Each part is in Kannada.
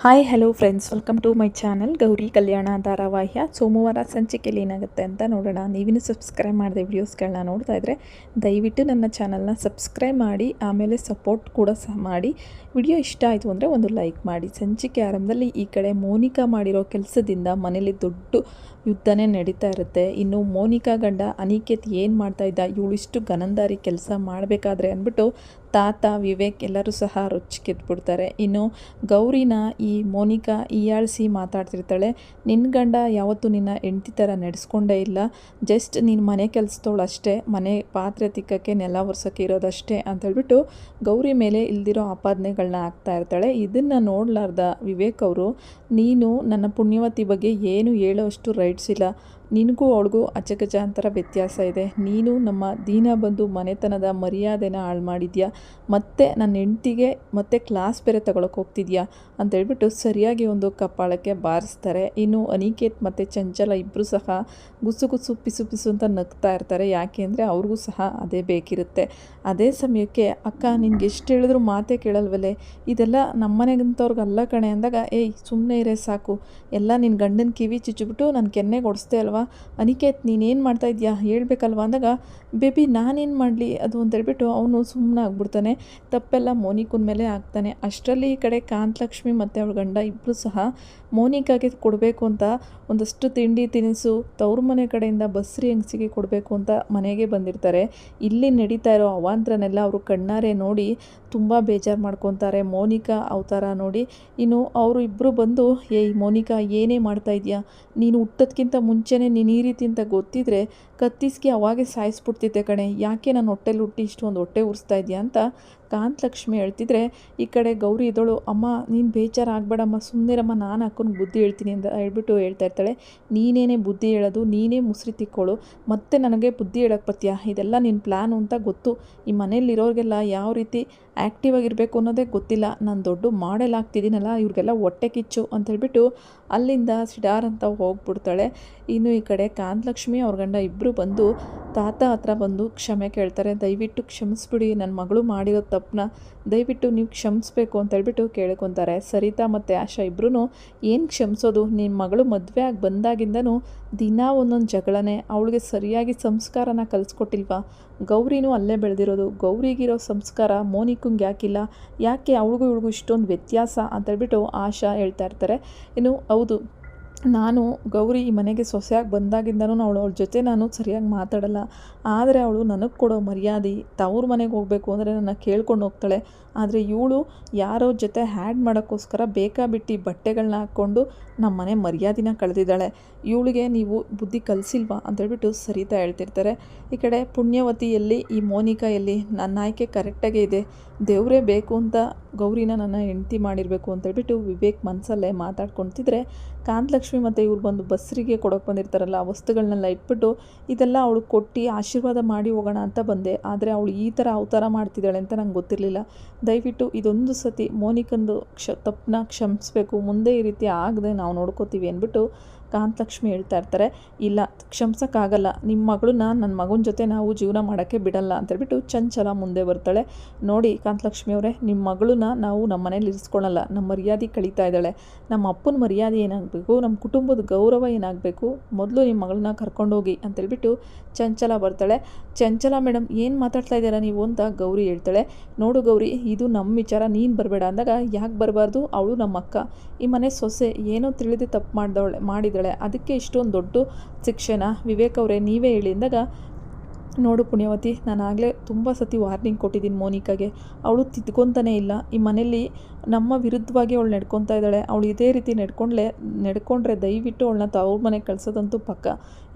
Hi hello friends, welcome to my channel Gauri Kalyana ಧಾರಾವಾಹಿಯ ಸೋಮವಾರ ಸಂಚಿಕೆಯಲ್ಲಿ ಏನಾಗುತ್ತೆ ಅಂತ ನೋಡೋಣ. ನೀವಿನ್ನೂ ಸಬ್ಸ್ಕ್ರೈಬ್ ಮಾಡಿದೆ ವಿಡಿಯೋಸ್ಗಳನ್ನ ನೋಡ್ತಾ ಇದ್ದರೆ ದಯವಿಟ್ಟು ನನ್ನ ಚಾನಲ್ನ ಸಬ್ಸ್ಕ್ರೈಬ್ ಮಾಡಿ, ಆಮೇಲೆ ಸಪೋರ್ಟ್ ಕೂಡ ಸಹ ಮಾಡಿ. ವಿಡಿಯೋ ಇಷ್ಟ ಆಯಿತು ಅಂದರೆ ಒಂದು ಲೈಕ್ ಮಾಡಿ. ಸಂಚಿಕೆ ಆರಂಭದಲ್ಲಿ ಈ ಕಡೆ ಮೋನಿಕಾ ಮಾಡಿರೋ ಕೆಲಸದಿಂದ ಮನೇಲಿ ದೊಡ್ಡ ಯುದ್ಧನೇ ನಡೀತಾ ಇರುತ್ತೆ. ಇನ್ನು ಮೋನಿಕಾ ಗಂಡ ಅನಿಕೇತ್ ಏನು ಮಾಡ್ತಾ ಇದ್ದ, ಇವಳಿಷ್ಟು ಗನಂದಾರಿ ಕೆಲಸ ಮಾಡಬೇಕಾದ್ರೆ ಅಂದ್ಬಿಟ್ಟು ತಾತ ವಿವೇಕ್ ಎಲ್ಲರೂ ಸಹ ರೊಚ್ಚಿಗೆದ್ಬಿಡ್ತಾರೆ. ಇನ್ನು ಗೌರಿನ ಈ ಮೋನಿಕಾ ಹೀಯಾಳಿಸಿ ಮಾತಾಡ್ತಿರ್ತಾಳೆ. ನಿನ್ನ ಗಂಡ ಯಾವತ್ತೂ ನಿನ್ನ ಹೆಂಡತಿ ಥರ ನಡೆಸ್ಕೊಂಡೇ ಇಲ್ಲ, ಜಸ್ಟ್ ನೀನು ಮನೆ ಕೆಲಸದವಳು ಅಷ್ಟೇ, ಮನೆ ಪಾತ್ರೆ ತಿಕ್ಕಕ್ಕೆ ನೆಲ ಒರೆಸೋಕ್ಕೆ ಇರೋದಷ್ಟೇ ಅಂತೇಳ್ಬಿಟ್ಟು ಗೌರಿ ಮೇಲೆ ಇಲ್ದಿರೋ ಆಪಾದನೆಗಳನ್ನ ಹಾಕ್ತಾ ಇರ್ತಾಳೆ. ಇದನ್ನು ನೋಡಲಾರ್ದ ವಿವೇಕ್ ಅವರು, ನೀನು ನನ್ನ ಪುಣ್ಯವತಿ ಬಗ್ಗೆ ಏನು ಹೇಳೋ ಅಷ್ಟು ರೈಟ್ಸ್ ಇಲ್ಲ, ನಿನಗೂ ಅವಳಿಗೂ ಅಜಗಜಾಂತರ ವ್ಯತ್ಯಾಸ ಇದೆ, ನೀನು ನಮ್ಮ ದೀನಬಂಧು ಮನೆತನದ ಮರ್ಯಾದೆನ ಹಾಳು ಮಾಡಿದ್ಯಾ, ಮತ್ತು ನನ್ನ ಹೆಂಡ್ತಿಗೆ ಮತ್ತೆ ಕ್ಲಾಸ್ ಬೇರೆ ತಗೊಳಕ್ಕೆ ಹೋಗ್ತಿದ್ಯಾ ಅಂತೇಳ್ಬಿಟ್ಟು ಸರಿಯಾಗಿ ಒಂದು ಕಪಾಳಕ್ಕೆ ಬಾರಿಸ್ತಾರೆ. ಇನ್ನು ಅನಿಕೇತ್ ಮತ್ತು ಚಂಚಲ ಇಬ್ಬರು ಸಹ ಗುಸು ಗುಸು ಪಿಸು ಪಿಸು ಅಂತ ನಗ್ತಾ ಇರ್ತಾರೆ. ಯಾಕೆ ಅಂದರೆ ಅವ್ರಿಗೂ ಸಹ ಅದೇ ಬೇಕಿರುತ್ತೆ. ಅದೇ ಸಮಯಕ್ಕೆ ಅಕ್ಕ ನಿನ್ಗೆ ಎಷ್ಟು ಹೇಳಿದ್ರು ಮಾತೇ ಕೇಳಲ್ವಲ್ಲೇ, ಇದೆಲ್ಲ ನಮ್ಮನೆಗಂತವ್ರಿಗೆ ಅಲ್ಲ ಕಣೆ ಅಂದಾಗ, ಏಯ್ ಸುಮ್ಮನೆ ಇರೇ ಸಾಕು, ಎಲ್ಲ ನಿನ್ನ ಗಂಡನ ಕಿವಿ ಚುಚ್ಚಿಬಿಟ್ಟು ನನ್ನ ಕೆನ್ನೆಗೆ ಹೊಡೆಸ್ದೆ ಅಲ್ವಾ, ಅನಿಕೇತ್ ನೀನೇನು ಮಾಡ್ತಾ ಇದೆಯಾ ಹೇಳ್ಬೇಕಲ್ವ ಅಂದಾಗ, ಬೇಬಿ ನಾನೇನು ಮಾಡಲಿ ಅದು ಅಂತೇಳ್ಬಿಟ್ಟು ಅವನು ಸುಮ್ಮನೆ ಆಗ್ಬಿಡ್ತಾನೆ. ತಪ್ಪೆಲ್ಲ ಮೋನಿಕನ ಮೇಲೆ ಆಗ್ತಾನೆ. ಅಷ್ಟರಲ್ಲಿ ಈ ಕಡೆ ಕಾಂತಲಕ್ಷ್ಮಿ ಮತ್ತು ಅವಳ ಗಂಡ ಇಬ್ಬರು ಸಹ ಮೋನಿಕಾಗೆ ಕೊಡಬೇಕು ಅಂತ ಒಂದಷ್ಟು ತಿಂಡಿ ತಿನಿಸು ತವ್ರ ಮನೆ ಕಡೆಯಿಂದ ಬಸ್ರಿ ಹೆಂಗಸಿಗೆ ಕೊಡಬೇಕು ಅಂತ ಮನೆಗೆ ಬಂದಿರ್ತಾರೆ. ಇಲ್ಲಿ ನಡೀತಾ ಇರೋ ಅವಾಂತರನೆಲ್ಲ ಅವರು ಕಣ್ಣಾರೆ ನೋಡಿ ತುಂಬ ಬೇಜಾರು ಮಾಡ್ಕೊತಾರೆ ಮೋನಿಕಾ ಅವತಾರ ನೋಡಿ. ಇನ್ನು ಅವರು ಇಬ್ಬರು ಬಂದು, ಏಯ್ ಮೋನಿಕಾ ಏನೇ ಮಾಡ್ತಾ ಇದೆಯಾ, ನೀನು ಹುಟ್ಟೋದ್ಕಿಂತ ಮುಂಚೆನೇ ನೀನು ಈ ರೀತಿ ಅಂತ ಗೊತ್ತಿದ್ರೆ ಕತ್ತಿಸ್ಗೆ ಅವಾಗೆ ಸಾಯಿಸ್ಬಿಡ್ತಿದ್ದೆ ಕಣೆ, ಯಾಕೆ ನಾನು ಹೊಟ್ಟೆಲಿ ಹುಟ್ಟಿ ಇಷ್ಟೊಂದು ಹೊಟ್ಟೆ ಉರಿಸ್ತಾ ಇದೆಯಾ ಅಂತ ಕಾಂತಲಕ್ಷ್ಮಿ ಹೇಳ್ತಿದ್ರೆ, ಈ ಕಡೆ ಗೌರಿ ಇದ್ದಳು, ಅಮ್ಮ ನೀನು ಬೇಜಾರಾಗಬೇಡಮ್ಮ, ಸುಮ್ಮನಿರಮ್ಮ, ನಾನು ಅಕ್ಕನಿಗೆ ಬುದ್ಧಿ ಹೇಳ್ತೀನಿ ಅಂತ ಹೇಳ್ಬಿಟ್ಟು ಹೇಳ್ತಾ ಇರ್ತಾಳೆ. ನೀನೇನೇ ಬುದ್ಧಿ ಹೇಳೋದು, ನೀನೇ ಮುಸ್ರಿ ತಿಕ್ಕೋಳು, ಮತ್ತೆ ನನಗೆ ಬುದ್ಧಿ ಹೇಳಕ್ಕೆ ಬರ್ತೀಯಾ, ಇದೆಲ್ಲ ನಿನ್ನ ಪ್ಲ್ಯಾನು ಅಂತ ಗೊತ್ತು, ಈ ಮನೇಲಿರೋರಿಗೆಲ್ಲ ಯಾವ ರೀತಿ ಆ್ಯಕ್ಟಿವ್ ಆಗಿರಬೇಕು ಅನ್ನೋದೇ ಗೊತ್ತಿಲ್ಲ, ನಾನು ದೊಡ್ಡ ಮಾಡೆಲ್ ಆಗ್ತಿದ್ದೀನಲ್ಲ, ಇವ್ರಿಗೆಲ್ಲ ಹೊಟ್ಟೆ ಕಿಚ್ಚು ಅಂತೇಳ್ಬಿಟ್ಟು ಅಲ್ಲಿಂದ ಸಿಡಾರ್ ಅಂತ ಹೋಗ್ಬಿಡ್ತಾಳೆ. ಇನ್ನು ಈ ಕಡೆ ಕಾಂತಲಕ್ಷ್ಮಿ ಅವ್ರ ಗಂಡ ಇಬ್ಬರು ಬಂದು ತಾತ ಹತ್ರ ಬಂದು ಕ್ಷಮೆ ಕೇಳ್ತಾರೆ. ದಯವಿಟ್ಟು ಕ್ಷಮಿಸ್ಬಿಡಿ, ನನ್ನ ಮಗಳು ಮಾಡಿರೋ ತಪ್ಪನ್ನ ದಯವಿಟ್ಟು ನೀವು ಕ್ಷಮಿಸ್ಬೇಕು ಅಂತೇಳ್ಬಿಟ್ಟು ಕೇಳ್ಕೊತಾರೆ. ಸರಿತಾ ಮತ್ತು ಆಶಾ ಇಬ್ಬರೂ, ಏನು ಕ್ಷಮಿಸೋದು, ನಿಮ್ಮ ಮಗಳು ಮದುವೆ ಆಗಿ ಬಂದಾಗಿಂದನೂ ದಿನ ಒಂದೊಂದು ಜಗಳನೇ, ಅವಳಿಗೆ ಸರಿಯಾಗಿ ಸಂಸ್ಕಾರನ ಕಲಿಸ್ಕೊಟ್ಟಿಲ್ವಾ, ಗೌರಿನೂ ಅಲ್ಲೇ ಬೆಳೆದಿರೋದು, ಗೌರಿಗಿರೋ ಸಂಸ್ಕಾರ ಮೋನಿಕಂಗೆ ಯಾಕಿಲ್ಲ, ಯಾಕೆ ಅವಳಿಗೂ ಇವಳಿಗೂ ಇಷ್ಟೊಂದು ವ್ಯತ್ಯಾಸ ಅಂತೇಳ್ಬಿಟ್ಟು ಆಶಾ ಹೇಳ್ತಾ ಇರ್ತಾರೆ. ಇನ್ನು ಹೌದು, ನಾನು ಗೌರಿ ಈ ಮನೆಗೆ ಸೊಸೆಯಾಗಿ ಬಂದಾಗಿಂದನೂ ಅವಳ ಜೊತೆ ನಾನು ಸರಿಯಾಗಿ ಮಾತಾಡಲ್ಲ, ಆದರೆ ಅವಳು ನನಗೆ ಕೊಡೋ ಮರ್ಯಾದೆ, ತವ್ರ ಮನೆಗೆ ಹೋಗಬೇಕು ಅಂದರೆ ನನ್ನ ಕೇಳ್ಕೊಂಡು ಹೋಗ್ತಾಳೆ, ಆದರೆ ಇವಳು ಯಾರೋ ಜೊತೆ ಹ್ಯಾಡ್ ಮಾಡೋಕ್ಕೋಸ್ಕರ ಬೇಕಾಬಿಟ್ಟು ಬಟ್ಟೆಗಳನ್ನ ಹಾಕ್ಕೊಂಡು ನಮ್ಮ ಮನೆ ಮರ್ಯಾದೆನ ಕಳೆದಿದ್ದಾಳೆ, ಇವಳಿಗೆ ನೀವು ಬುದ್ಧಿ ಕಲಿಸಿಲ್ವಾ ಅಂತೇಳ್ಬಿಟ್ಟು ಸರಿತಾ ಹೇಳ್ತಿರ್ತಾರೆ. ಈ ಕಡೆ ಪುಣ್ಯವತಿಯಲ್ಲಿ ಈ ಮೋನಿಕಾ ಎಲ್ಲಿ, ನನ್ನ ಆಯ್ಕೆ ಕರೆಕ್ಟಾಗೇ ಇದೆ, ದೇವರೇ ಬೇಕು ಅಂತ ಗೌರಿನ ನನ್ನ ಹೆಂಡ್ತಿ ಮಾಡಿರಬೇಕು ಅಂತೇಳ್ಬಿಟ್ಟು ವಿವೇಕ್ ಮನಸ್ಸಲ್ಲೇ ಮಾತಾಡ್ಕೊತಿದ್ರೆ, ಕಾಂತಲಕ್ಷ್ಮಿ ಮತ್ತು ಇವ್ರು ಬಂದು ಬಸ್ರಿಗೆ ಕೊಡೋಕೆ ಬಂದಿರ್ತಾರಲ್ಲ ಆ ವಸ್ತುಗಳನ್ನೆಲ್ಲ ಇಟ್ಬಿಟ್ಟು, ಇದೆಲ್ಲ ಅವಳು ಕೊಟ್ಟು ಆಶೀರ್ವಾದ ಮಾಡಿ ಹೋಗೋಣ ಅಂತ ಬಂದೆ, ಆದರೆ ಅವಳು ಈ ಥರ ಅವತಾರ ಮಾಡ್ತಿದ್ದಾಳೆ ಅಂತ ನಂಗೆ ಗೊತ್ತಿರಲಿಲ್ಲ, ದಯವಿಟ್ಟು ಇದೊಂದು ಸತಿ ಮೋನಿಕಂದು ತಪ್ಪನ್ನ ಕ್ಷಮಿಸ್ಬೇಕು, ಮುಂದೆ ಈ ರೀತಿ ಆಗದೆ ನಾವು ನೋಡ್ಕೋತೀವಿ ಅಂದ್ಬಿಟ್ಟು ಕಾಂತಲಕ್ಷ್ಮಿ ಹೇಳ್ತಾ ಇರ್ತಾರೆ. ಇಲ್ಲ ಕ್ಷಮಿಸೋಕ್ಕಾಗಲ್ಲ, ನಿಮ್ಮ ಮಗಳನ್ನ ನನ್ನ ಮಗನ ಜೊತೆ ನಾವು ಜೀವನ ಮಾಡೋಕ್ಕೆ ಬಿಡಲ್ಲ ಅಂತೇಳ್ಬಿಟ್ಟು ಚಂಚಲ ಮುಂದೆ ಬರ್ತಾಳೆ. ನೋಡಿ ಕಾಂತಲಕ್ಷ್ಮಿ ಅವರೇ, ನಿಮ್ಮ ಮಗಳನ್ನ ನಾವು ನಮ್ಮ ಮನೇಲಿ ಇರಿಸ್ಕೊಳ್ಳಲ್ಲ, ನಮ್ಮ ಮರ್ಯಾದೆ ಕಳೀತಾ ಇದ್ದಾಳೆ, ನಮ್ಮ ಅಪ್ಪನ ಮರ್ಯಾದೆ ಏನಾಗಬೇಕು, ನಮ್ಮ ಕುಟುಂಬದ ಗೌರವ ಏನಾಗಬೇಕು, ಮೊದಲು ನಿಮ್ಮ ಮಗಳನ್ನ ಕರ್ಕೊಂಡೋಗಿ ಅಂತೇಳ್ಬಿಟ್ಟು ಚಂಚಲ ಬರ್ತಾಳೆ. ಚಂಚಲ ಮೇಡಮ್ ಏನು ಮಾತಾಡ್ತಾ ಇದ್ದೀರಾ ನೀವು ಅಂತ ಗೌರಿ ಹೇಳ್ತಾಳೆ. ನೋಡು ಗೌರಿ, ಇದು ನಮ್ಮ ವಿಚಾರ, ನೀನು ಬರಬೇಡ ಅಂದಾಗ, ಯಾಕೆ ಬರಬಾರ್ದು, ಅವಳು ನಮ್ಮ ಅಕ್ಕ, ಈ ಮನೆ ಸೊಸೆ, ಏನೋ ತಿಳಿದು ತಪ್ಪು ಮಾಡಿದಾಳೆ, ಅದಕ್ಕೆ ಇಷ್ಟೊಂದು ದೊಡ್ಡ ಶಿಕ್ಷೆನ ವಿವೇಕ್ ಅವರೇ ನೀವೇ ಹೇಳಿ ಅಂದಾಗ, ನೋಡು ಪುಣ್ಯವತಿ, ನಾನು ಆಗಲೇ ತುಂಬ ಸತಿ ವಾರ್ನಿಂಗ್ ಕೊಟ್ಟಿದ್ದೀನಿ ಮೋನಿಕಾಗೆ, ಅವಳು ತಿದ್ಕೊತಾನೇ ಇಲ್ಲ, ಈ ಮನೇಲಿ ನಮ್ಮ ವಿರುದ್ಧವಾಗಿ ಅವಳು ನಡ್ಕೊತಾ ಇದ್ದಾಳೆ, ಅವಳು ಇದೇ ರೀತಿ ನಡ್ಕೊಂಡ್ರೆ ದಯವಿಟ್ಟು ಅವಳನ್ನ ತವ್ರ ಮನೆಗೆ ಕಳ್ಸೋದಂತೂ ಪಕ್ಕ,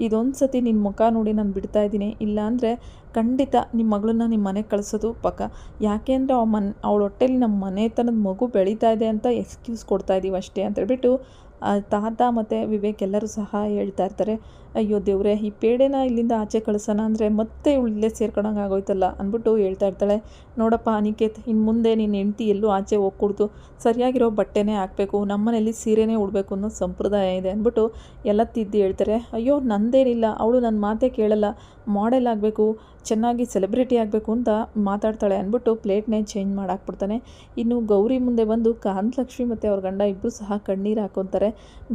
ಇದೊಂದು ಸತಿ ನಿನ್ನ ಮುಖ ನೋಡಿ ನಾನು ಬಿಡ್ತಾ ಇದ್ದೀನಿ, ಇಲ್ಲಾಂದರೆ ಖಂಡಿತ ನಿಮ್ಮ ಮಗಳನ್ನ ನಿಮ್ಮ ಮನೆಗೆ ಕಳಿಸೋದು ಪಕ್ಕ, ಯಾಕೆ ಅಂದರೆ ಅವಳ ಹೊಟ್ಟೆಲಿ ನಮ್ಮ ಮನೆತನದ ಮಗು ಬೆಳೀತಾ ಇದೆ ಅಂತ ಎಕ್ಸ್ಕ್ಯೂಸ್ ಕೊಡ್ತಾ ಇದ್ದೀವಿ ಅಷ್ಟೇ ಅಂತೇಳ್ಬಿಟ್ಟು ತಾತ ಮತ್ತು ವಿವೇಕ್ ಎಲ್ಲರೂ ಸಹ ಹೇಳ್ತಾ ಇರ್ತಾರೆ. ಅಯ್ಯೋ ದೇವ್ರೆ, ಈ ಪೇಡೆನ ಇಲ್ಲಿಂದ ಆಚೆ ಕಳ್ಸೋಣ ಅಂದರೆ ಮತ್ತೆ ಇವಳು ಇಲ್ಲೇ ಸೇರ್ಕೊಳಂಗೆ ಆಗೋಯ್ತಲ್ಲ ಅಂದ್ಬಿಟ್ಟು ಹೇಳ್ತಾ ಇರ್ತಾಳೆ. ನೋಡಪ್ಪ ಅನಿಕೇತ್, ಇನ್ನು ಮುಂದೆ ನಿನ್ನ ಹೆಂಡ್ತಿ ಎಲ್ಲೂ ಆಚೆ ಹೋಗ್ಕೊಡ್ತು, ಸರಿಯಾಗಿರೋ ಬಟ್ಟೆನೇ ಹಾಕಬೇಕು, ನಮ್ಮನೇಲಿ ಸೀರೆನೇ ಉಡಬೇಕು ಅನ್ನೋ ಸಂಪ್ರದಾಯ ಇದೆ ಅಂದ್ಬಿಟ್ಟು ಎಲ್ಲ ತಿದ್ದಿ ಹೇಳ್ತಾರೆ. ಅಯ್ಯೋ ನಂದೇನಿಲ್ಲ, ಅವಳು ನನ್ನ ಮಾತೇ ಕೇಳಲ್ಲ, ಮಾಡೆಲ್ ಆಗಬೇಕು, ಚೆನ್ನಾಗಿ ಸೆಲೆಬ್ರಿಟಿ ಆಗಬೇಕು ಅಂತ ಮಾತಾಡ್ತಾಳೆ ಅಂದ್ಬಿಟ್ಟು ಪ್ಲೇಟ್ನೇ ಚೇಂಜ್ ಮಾಡಾಕ್ಬಿಡ್ತಾನೆ. ಇನ್ನು ಗೌರಿ ಮುಂದೆ ಬಂದು ಕಾಂತಲಕ್ಷ್ಮಿ ಮತ್ತು ಅವ್ರ ಗಂಡ ಇಬ್ಬರು ಸಹ ಕಣ್ಣೀರು ಹಾಕ್ಕೊತಾರೆ.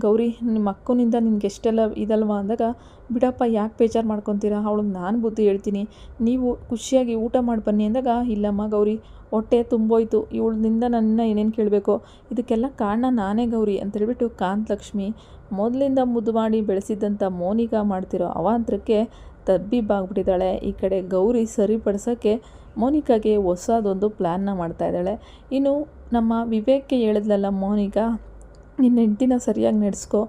ಗೌರಿ, ನಿಮ್ಮ ಅಕ್ಕನಿಂದ ನಿಮ್ಗೆ ಎಷ್ಟೆಲ್ಲ ಇದಲ್ವಾ ಅಂದಾಗ, ಬಿಡಪ್ಪ ಯಾಕೆ ಬೇಜಾರು ಮಾಡ್ಕೊತೀರಾ, ಅವಳಿಗೆ ನಾನು ಬುದ್ಧಿ ಹೇಳ್ತೀನಿ, ನೀವು ಖುಷಿಯಾಗಿ ಊಟ ಮಾಡಿ ಬನ್ನಿ ಅಂದಾಗ, ಇಲ್ಲಮ್ಮ ಗೌರಿ, ಹೊಟ್ಟೆ ತುಂಬೋಯ್ತು, ಇವಳಿಂದ ನನ್ನ ಏನೇನು ಕೇಳಬೇಕು, ಇದಕ್ಕೆಲ್ಲ ಕಾರಣ ನಾನೇ ಗೌರಿ ಅಂತೇಳ್ಬಿಟ್ಟು ಕಾಂತಲಕ್ಷ್ಮಿ ಮೊದಲಿಂದ ಮುದ್ದು ಮಾಡಿ ಬೆಳೆಸಿದ್ದಂಥ ಮೋನಿಕಾ ಮಾಡ್ತಿರೋ ಅವಾಂತರಕ್ಕೆ ತಬ್ಬಿಬ್ಬಾಗ್ಬಿಟ್ಟಿದ್ದಾಳೆ. ಈ ಕಡೆ ಗೌರಿ ಸರಿಪಡಿಸೋಕ್ಕೆ ಮೋನಿಕಾಗೆ ಹೊಸದೊಂದು ಪ್ಲ್ಯಾನ್ನ ಮಾಡ್ತಾಯಿದ್ದಾಳೆ. ಇನ್ನು ನಮ್ಮ ವಿವೇಕ್ಗೆ ಹೇಳಿದ್ಲಲ್ಲ ಮೋನಿಕಾ, ನಿನ್ನ ಹೆಂಡ್ತಿನ ಸರಿಯಾಗಿ ನಡೆಸ್ಕೊ,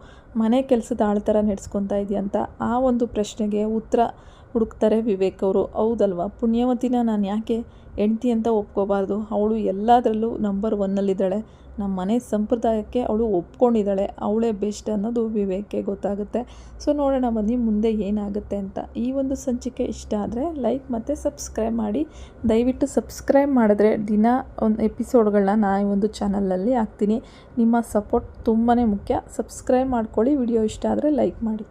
ಮನೆ ಕೆಲಸದ ಆಳ್ತರ ನಡೆಸ್ಕೊತಾ ಇದೆಯಂತ, ಆ ಒಂದು ಪ್ರಶ್ನೆಗೆ ಉತ್ತರ ಹುಡುಕ್ತಾರೆ ವಿವೇಕ್ ಅವರು. ಹೌದಲ್ವಾ, ಪುಣ್ಯವತಿನ ನಾನು ಯಾಕೆ ಹೆಂಡ್ತಿ ಅಂತ ಒಪ್ಕೋಬಾರ್ದು, ಅವಳು ಎಲ್ಲದರಲ್ಲೂ ನಂಬರ್ 1ನಲ್ಲಿದ್ದಾಳೆ, ನಮ್ಮ ಮನೆ ಸಂಪ್ರದಾಯಕ್ಕೆ ಅವಳು ಒಪ್ಕೊಂಡಿದ್ದಾಳೆ, ಅವಳೇ ಬೆಸ್ಟ್ ಅನ್ನೋದು ವಿವೇಕ್ಗೆ ಗೊತ್ತಾಗುತ್ತೆ. ಸೊ ನೋಡೋಣ ಬನ್ನಿ ಮುಂದೆ ಏನಾಗುತ್ತೆ ಅಂತ. ಈ ಒಂದು ಸಂಚಿಕೆ ಇಷ್ಟ ಆದರೆ ಲೈಕ್ ಮತ್ತು ಸಬ್ಸ್ಕ್ರೈಬ್ ಮಾಡಿ. ದಯವಿಟ್ಟು ಸಬ್ಸ್ಕ್ರೈಬ್ ಮಾಡಿದ್ರೆ ದಿನ ಒಂದು ಎಪಿಸೋಡ್ಗಳನ್ನ ನಾನು ಒಂದು ಚಾನಲಲ್ಲಿ ಹಾಕ್ತೀನಿ. ನಿಮ್ಮ ಸಪೋರ್ಟ್ ತುಂಬಾ ಮುಖ್ಯ. ಸಬ್ಸ್ಕ್ರೈಬ್ ಮಾಡ್ಕೊಳ್ಳಿ. ವಿಡಿಯೋ ಇಷ್ಟ ಆದರೆ ಲೈಕ್ ಮಾಡಿ.